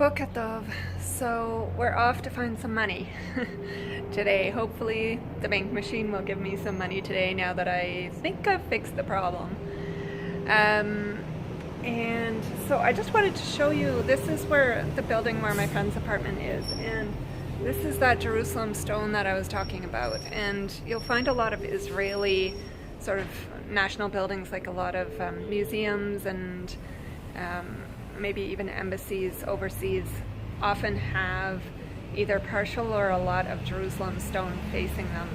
Boker Tov. So we're off to find some money today. Hopefully the bank machine will give me some money today now that I think I've fixed the problem. And so I just wanted to show you, this is where the building where my friend's apartment is, and this is that Jerusalem stone that I was talking about. And you'll find a lot of Israeli sort of national buildings, like a lot of museums and maybe even embassies overseas often have either partial or a lot of Jerusalem stone facing them,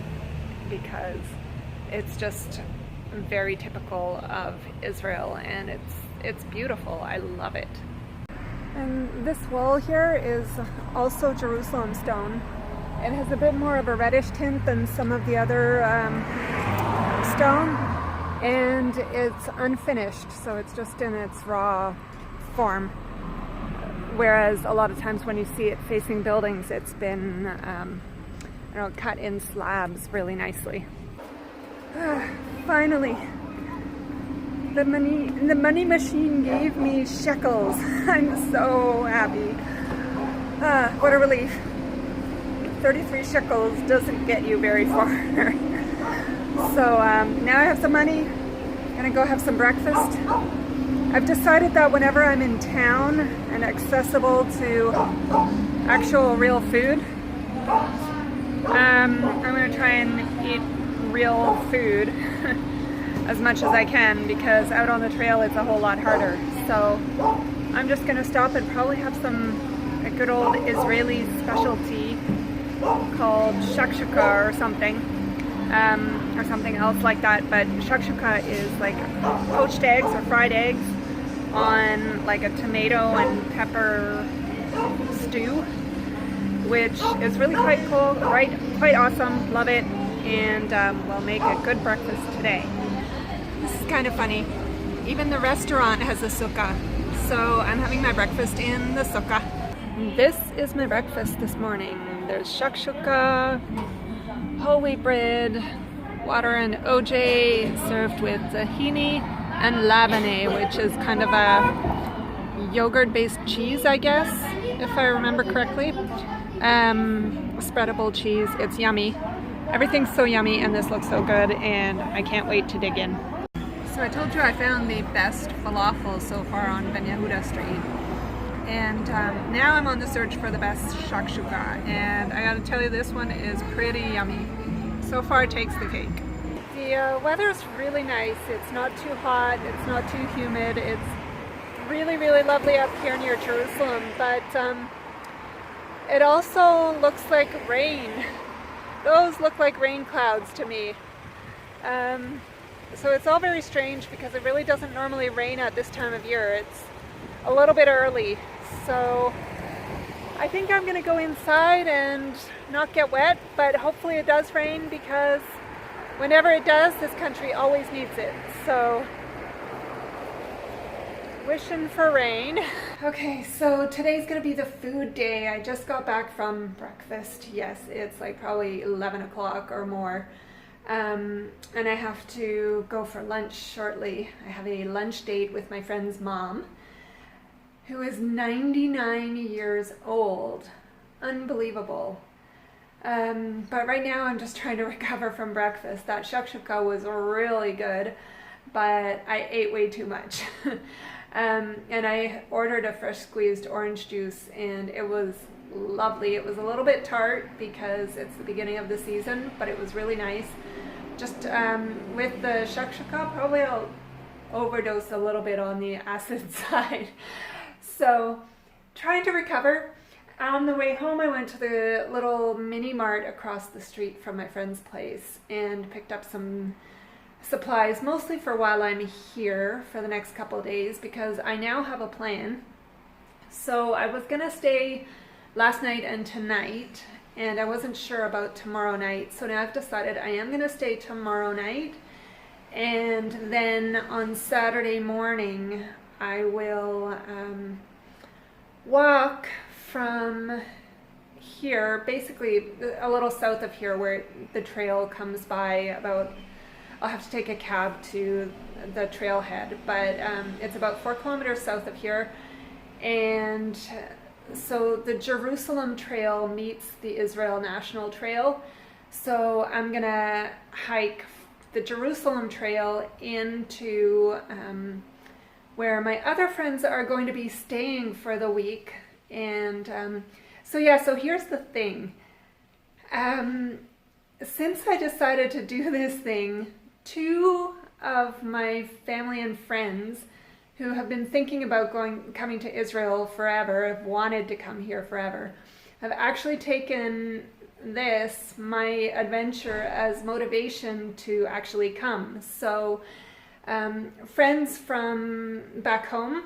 because it's just very typical of Israel, and it's beautiful. I love it. And this wall here is also Jerusalem stone. It has a bit more of a reddish tint than some of the other stone, and it's unfinished, so it's just in its raw form. Whereas a lot of times when you see it facing buildings, it's been cut in slabs really nicely. Finally, the money machine gave me shekels. I'm so happy. What a relief. 33 shekels doesn't get you very far. So now I have some money. I'm gonna go have some breakfast. I've decided that whenever I'm in town and accessible to actual real food, I'm going to try and eat real food as much as I can, because out on the trail it's a whole lot harder. So I'm just going to stop and probably have a good old Israeli specialty called shakshuka or something else like that. But shakshuka is like poached eggs or fried eggs on like a tomato and pepper stew, which is really quite cool, quite awesome, love it, and we'll make a good breakfast today. This is kind of funny. Even the restaurant has a sukkah, so I'm having my breakfast in the sukkah. This is my breakfast this morning. There's shakshuka, whole wheat bread, water and OJ served with tahini and labneh, which is kind of a yogurt-based cheese, I guess, if I remember correctly. Spreadable cheese. It's yummy. Everything's so yummy, and this looks so good, and I can't wait to dig in. So I told you I found the best falafel so far on Ben Yehuda Street, and now I'm on the search for the best shakshuka, and I gotta tell you, this one is pretty yummy. So far it takes the cake. The weather's really nice. It's not too hot, it's not too humid. It's really, really lovely up here near Jerusalem, but it also looks like rain. Those look like rain clouds to me. So it's all very strange, because it really doesn't normally rain at this time of year. It's a little bit early. So I think I'm gonna go inside and not get wet, but hopefully it does rain, because whenever it does, this country always needs it. So, wishing for rain. Okay, so today's gonna be the food day. I just got back from breakfast. Yes, it's like probably 11 o'clock or more. And I have to go for lunch shortly. I have a lunch date with my friend's mom, who is 99 years old. Unbelievable. But right now I'm just trying to recover from breakfast. That shakshuka was really good, but I ate way too much. And I ordered a fresh squeezed orange juice, and it was lovely. It was a little bit tart because it's the beginning of the season, but it was really nice. Just with the shakshuka, probably I'll overdose a little bit on the acid side. So trying to recover. On the way home, I went to the little mini mart across the street from my friend's place and picked up some supplies, mostly for while I'm here for the next couple of days, because I now have a plan. So I was gonna stay last night and tonight, and I wasn't sure about tomorrow night. So now I've decided I am gonna stay tomorrow night, and then on Saturday morning I will walk from here, basically a little south of here where the trail comes by. About, I'll have to take a cab to the trailhead, but it's about 4 kilometers south of here, and so the Jerusalem Trail meets the Israel National Trail. So I'm gonna hike the Jerusalem Trail into where my other friends are going to be staying for the week. And so here's the thing. Since I decided to do this thing, 2 of my family and friends who have been thinking about coming to Israel forever, have wanted to come here forever, have actually taken this, my adventure, as motivation to actually come. So friends from back home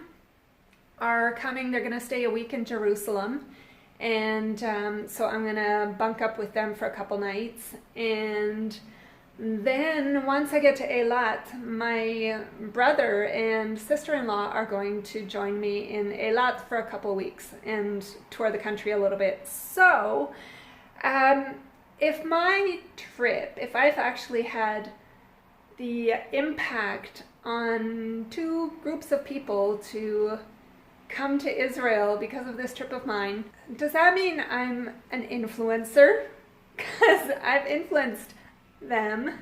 are coming. They're going to stay a week in Jerusalem. And so I'm going to bunk up with them for a couple nights. And then once I get to Eilat, my brother and sister-in-law are going to join me in Eilat for a couple weeks and tour the country a little bit. So if I've actually had the impact on 2 groups of people to come to Israel because of this trip of mine, does that mean I'm an influencer? Because I've influenced them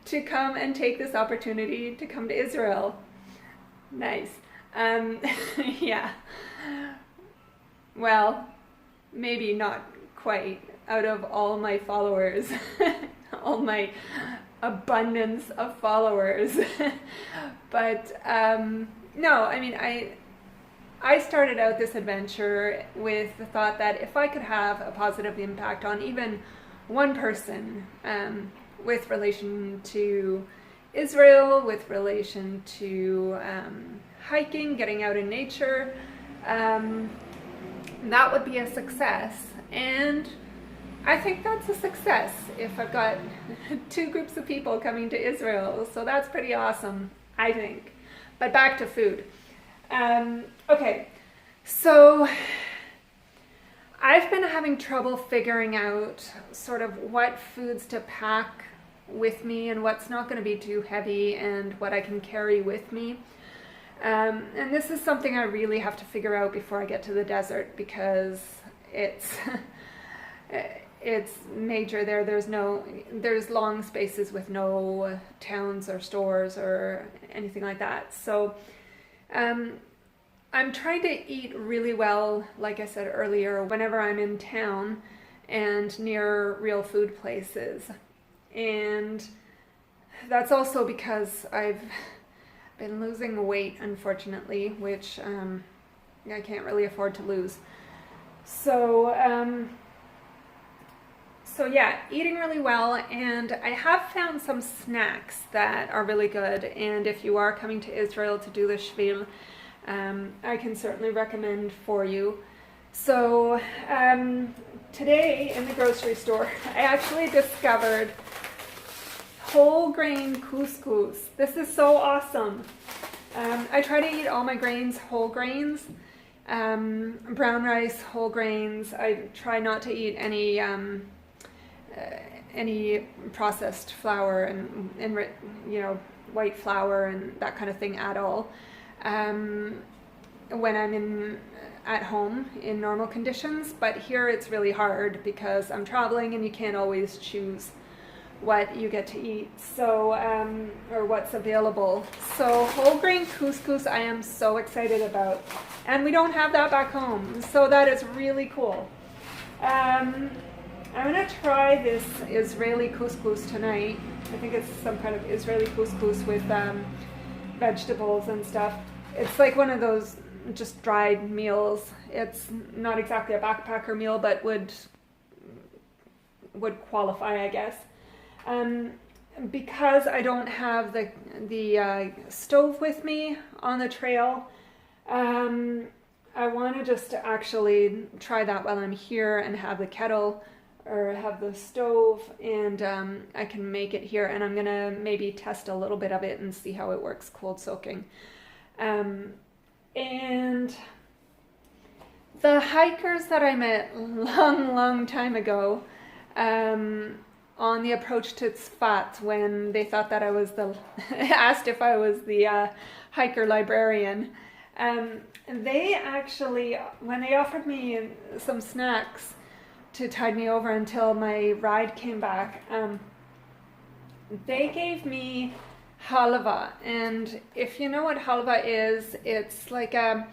to come and take this opportunity to come to Israel. Nice. Yeah. Well, maybe not quite. Out of all my followers, all my abundance of followers. But no, I mean, I started out this adventure with the thought that if I could have a positive impact on even one person, with relation to Israel, with relation to hiking, getting out in nature, that would be a success. And I think that's a success if I've got 2 groups of people coming to Israel. So that's pretty awesome, I think. But back to food. Okay, so I've been having trouble figuring out sort of what foods to pack with me and what's not going to be too heavy and what I can carry with me. And this is something I really have to figure out before I get to the desert, because it's major there. There's long spaces with no towns or stores or anything like that. So I'm trying to eat really well, like I said earlier, whenever I'm in town and near real food places. And that's also because I've been losing weight, unfortunately, which I can't really afford to lose. So yeah, eating really well, and I have found some snacks that are really good. And if you are coming to Israel to do the Shvil, I can certainly recommend for you. So today in the grocery store, I actually discovered whole grain couscous. This is so awesome. I try to eat all my grains whole grains, brown rice, whole grains. I try not to eat any processed flour and white flour and that kind of thing at all. When I'm at home in normal conditions, but here it's really hard because I'm traveling and you can't always choose what you get to eat, so or what's available. So whole grain couscous I am so excited about, and we don't have that back home, so that is really cool. I'm gonna try this Israeli couscous tonight. I think it's some kind of Israeli couscous with vegetables and stuff. It's like one of those just dried meals. It's not exactly a backpacker meal, but would qualify, I guess. Because I don't have the stove with me on the trail, I want to just actually try that while I'm here and have the kettle or have the stove, and I can make it here, and I'm gonna maybe test a little bit of it and see how it works cold soaking. And the hikers that I met long time ago, on the approach to Tzfat, when they thought that I was asked if I was the hiker librarian, they actually, when they offered me some snacks to tide me over until my ride came back, they gave me halva. And if you know what halva is, it's like a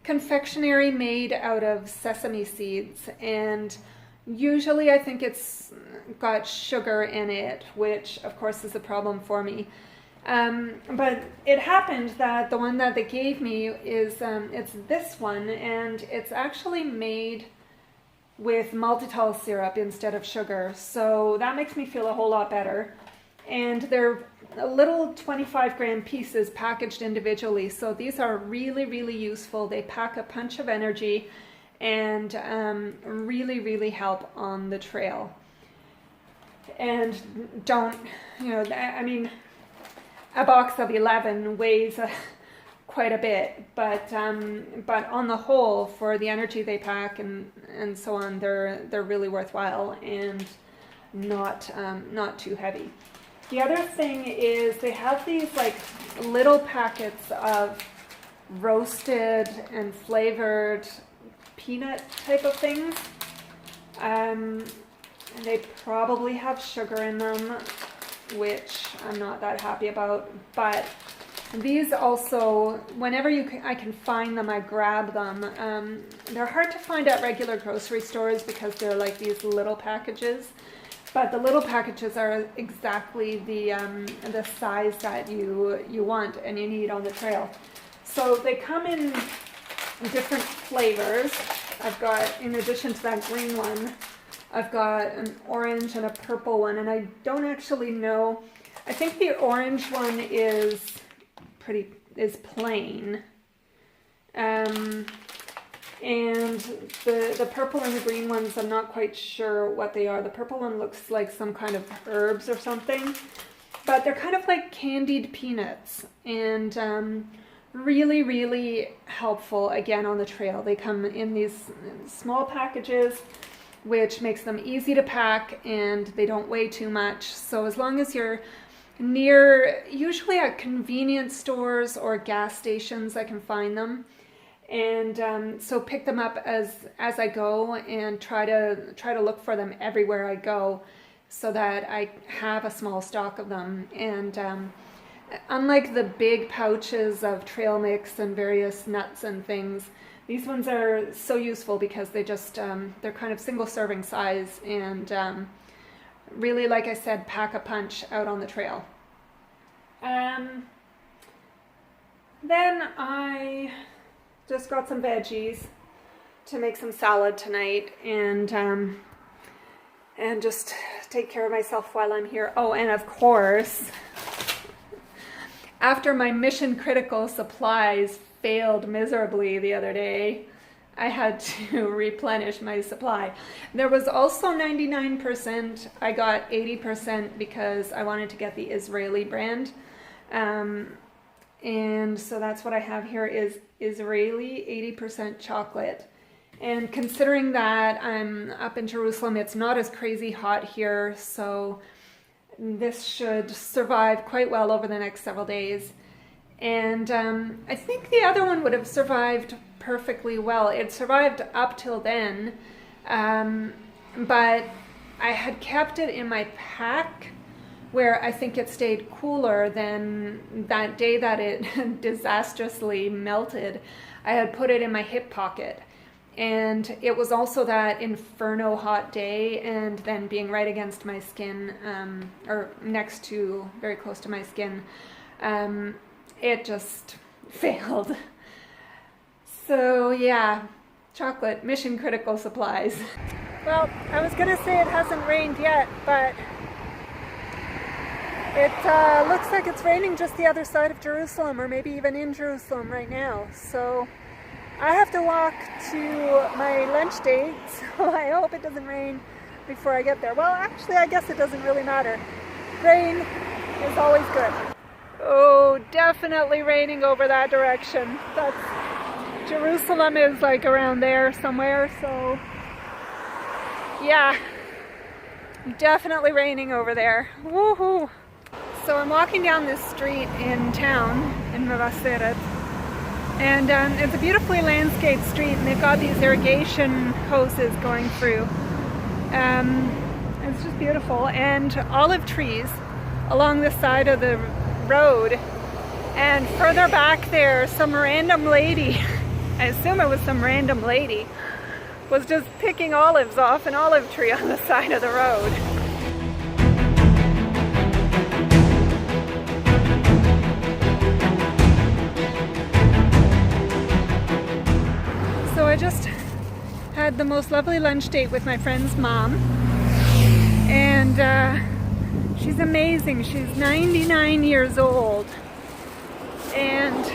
confectionery made out of sesame seeds, and usually I think it's got sugar in it, which of course is a problem for me. But it happened that the one that they gave me is it's this one, and it's actually made with maltitol syrup instead of sugar, so that makes me feel a whole lot better. And they're little 25-gram pieces packaged individually, so these are really, really useful. They pack a punch of energy and really, really help on the trail. And don't, I mean, a box of 11 weighs quite a bit, but on the whole, for the energy they pack and so on, they're really worthwhile and not too heavy. The other thing is they have these like little packets of roasted and flavored peanut type of things. And they probably have sugar in them, which I'm not that happy about. But these also, whenever I can find them, I grab them. They're hard to find at regular grocery stores because they're like these little packages. But the little packages are exactly the size that you want and you need on the trail. So they come in different flavors. I've got, in addition to that green one, I've got an orange and a purple one, and I don't actually know. I think the orange one is plain. And the purple and the green ones, I'm not quite sure what they are. The purple one looks like some kind of herbs or something, but they're kind of like candied peanuts, and really, really helpful again on the trail. They come in these small packages, which makes them easy to pack, and they don't weigh too much. So as long as you're near, usually at convenience stores or gas stations, I can find them. And so pick them up as I go, and try to look for them everywhere I go, so that I have a small stock of them. And unlike the big pouches of trail mix and various nuts and things, these ones are so useful because they just they're kind of single serving size, and really, like I said, pack a punch out on the trail. Then I just got some veggies to make some salad tonight, and just take care of myself while I'm here. Oh, and of course, after my mission critical supplies failed miserably the other day, I had to replenish my supply. There was also 99%. I got 80% because I wanted to get the Israeli brand. And so that's what I have here is Israeli 80% chocolate. And considering that I'm up in Jerusalem, it's not as crazy hot here, so this should survive quite well over the next several days. And I think the other one would have survived perfectly well. It survived up till then, but I had kept it in my pack, where I think it stayed cooler than that day that it disastrously melted. I had put it in my hip pocket, and it was also that inferno hot day, and then being right against my skin, or next to, very close to my skin, it just failed. So yeah, chocolate, mission critical supplies. Well, I was gonna say it hasn't rained yet, but it looks like it's raining just the other side of Jerusalem, or maybe even in Jerusalem right now. So I have to walk to my lunch date, so I hope it doesn't rain before I get there. Well, actually, I guess it doesn't really matter. Rain is always good. Oh, definitely raining over that direction. Jerusalem is like around there somewhere, so yeah, definitely raining over there. Woohoo! So I'm walking down this street in town, in Mevasseret, And it's a beautifully landscaped street, and they've got these irrigation hoses going through. It's just beautiful, and olive trees along the side of the road. And further back there, some random lady, I assume it was some random lady, was just picking olives off an olive tree on the side of the road. So I just had the most lovely lunch date with my friend's mom, and she's amazing. She's 99 years old, and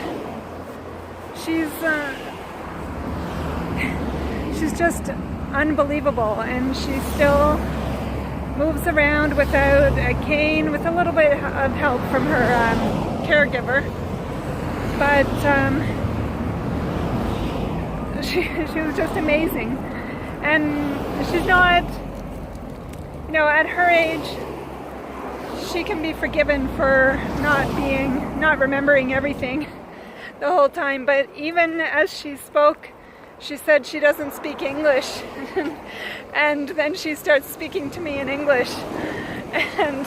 she's just unbelievable, and she still moves around without a cane, with a little bit of help from her caregiver, but she was just amazing. And she's not, you know, at her age, she can be forgiven for not remembering everything the whole time, but even as she spoke, she said she doesn't speak English, and then she starts speaking to me in English, and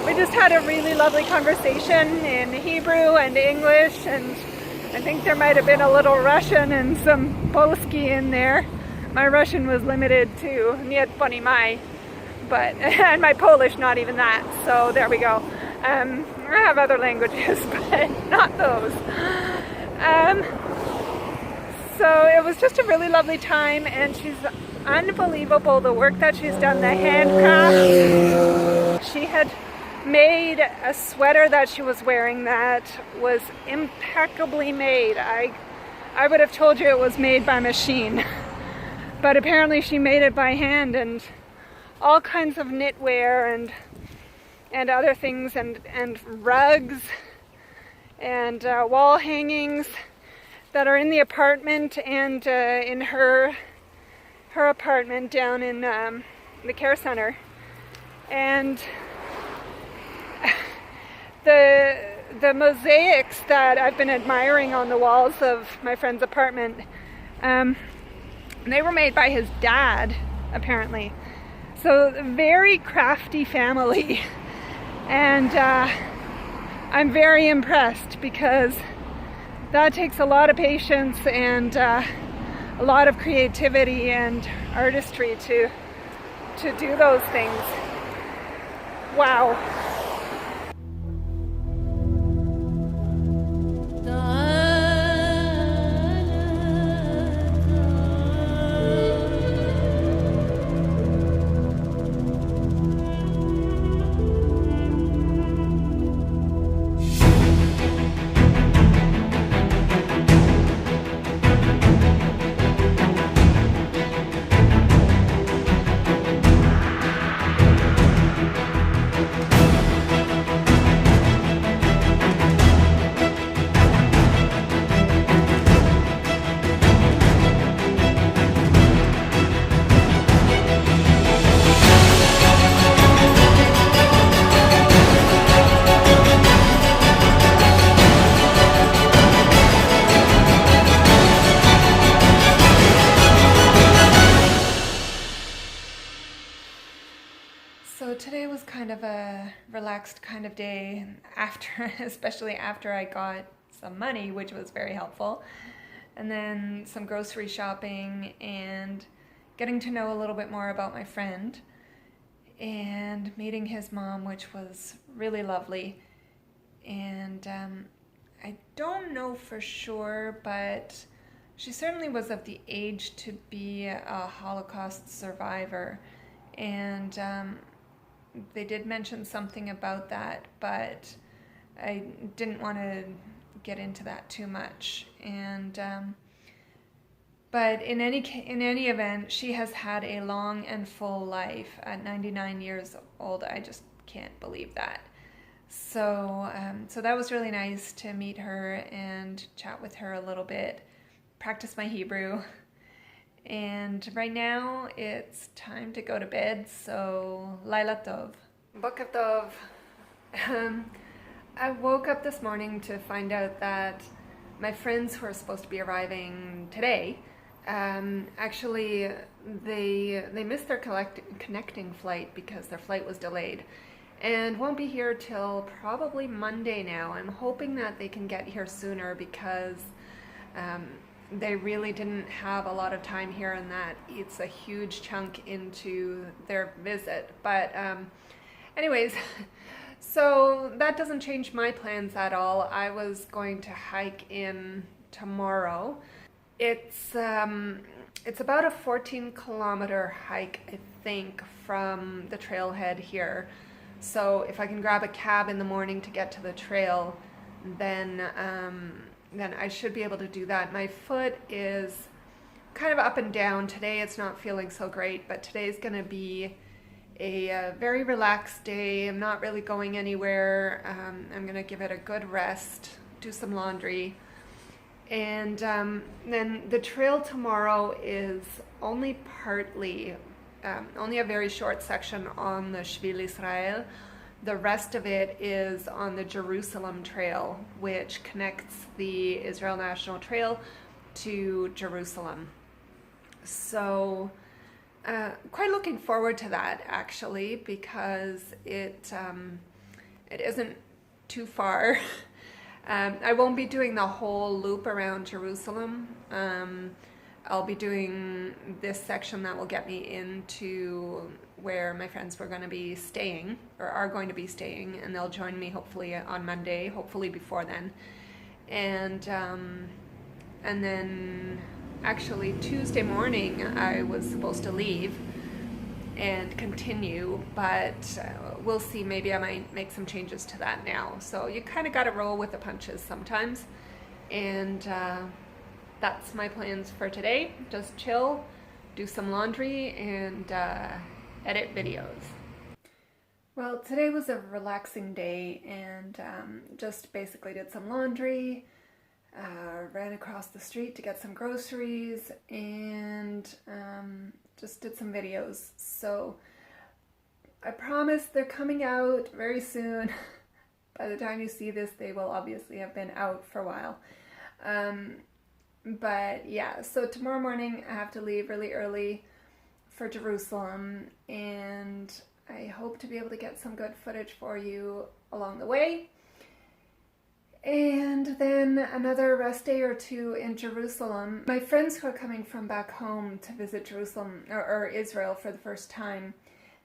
we just had a really lovely conversation in Hebrew and English, and I think there might have been a little Russian and some Polski in there. My Russian was limited to "niet ponimaj," but and my Polish not even that. So there we go. I have other languages, but not those. So it was just a really lovely time, and she's unbelievable, the work that she's done, the handcraft. She had made a sweater that she was wearing that was impeccably made. I would have told you it was made by machine, but apparently she made it by hand, and all kinds of knitwear and other things, and rugs and wall hangings that are in the apartment and in her apartment down in the care center. And the mosaics that I've been admiring on the walls of my friend's apartment, they were made by his dad, apparently. So very crafty family, and I'm very impressed, because that takes a lot of patience and a lot of creativity and artistry to do those things. Wow. So today was kind of a relaxed kind of day, especially after I got some money, which was very helpful, and then some grocery shopping and getting to know a little bit more about my friend and meeting his mom, which was really lovely. And I don't know for sure, but she certainly was of the age to be a Holocaust survivor, and they did mention something about that, but I didn't want to get into that too much. And but in any event, she has had a long and full life at 99 years old. I just can't believe that. So so that was really nice to meet her and chat with her a little bit, practice my Hebrew. And right now it's time to go to bed, so Laila Tov. Boker Tov. I woke up this morning to find out that my friends who are supposed to be arriving today, actually they missed their connecting flight because their flight was delayed and won't be here till probably Monday now. I'm hoping that they can get here sooner because they really didn't have a lot of time here, and that eats a huge chunk into their visit. But anyways, so that doesn't change my plans at all. I was going to hike in tomorrow. It's about a 14-kilometer hike, I think, from the trailhead here. So if I can grab a cab in the morning to get to the trail, then I should be able to do that. My foot is kind of up and down. Today it's not feeling so great, but today's going to be a very relaxed day. I'm not really going anywhere. I'm going to give it a good rest, do some laundry. And then the trail tomorrow is only only a very short section on the Shvil Israel. The rest of it is on the Jerusalem Trail, which connects the Israel National Trail to Jerusalem. So quite looking forward to that, actually, because it isn't too far. I won't be doing the whole loop around Jerusalem. I'll be doing this section that will get me into where my friends were going to be staying, or are going to be staying, and they'll join me hopefully on Monday, hopefully before then. And then actually Tuesday morning I was supposed to leave and continue, but we'll see. Maybe I might make some changes to that now. So you kind of got to roll with the punches sometimes. And that's my plans for today. Just chill, do some laundry, and edit videos. Well, today was a relaxing day, and just basically did some laundry, ran across the street to get some groceries, and just did some videos. So I promise they're coming out very soon. By the time you see this, they will obviously have been out for a while. But yeah, so tomorrow morning I have to leave really early for Jerusalem, and I hope to be able to get some good footage for you along the way. And then another rest day or two in Jerusalem. My friends who are coming from back home to visit Jerusalem or Israel for the first time,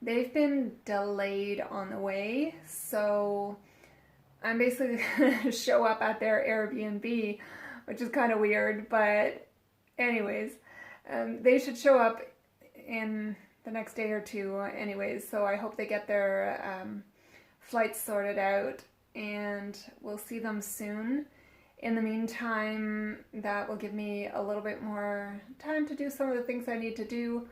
they've been delayed on the way. So I'm basically going to show up at their Airbnb, which is kind of weird. But anyways, they should show up in the next day or two anyways. So I hope they get their flights sorted out, and we'll see them soon. In the meantime, that will give me a little bit more time to do some of the things I need to do,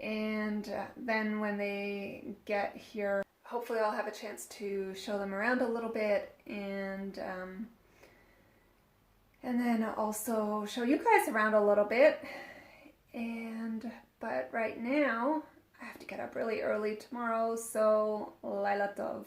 and then when they get here, hopefully I'll have a chance to show them around a little bit, and then also show you guys around a little bit. But right now I have to get up really early tomorrow, so Laila Tov.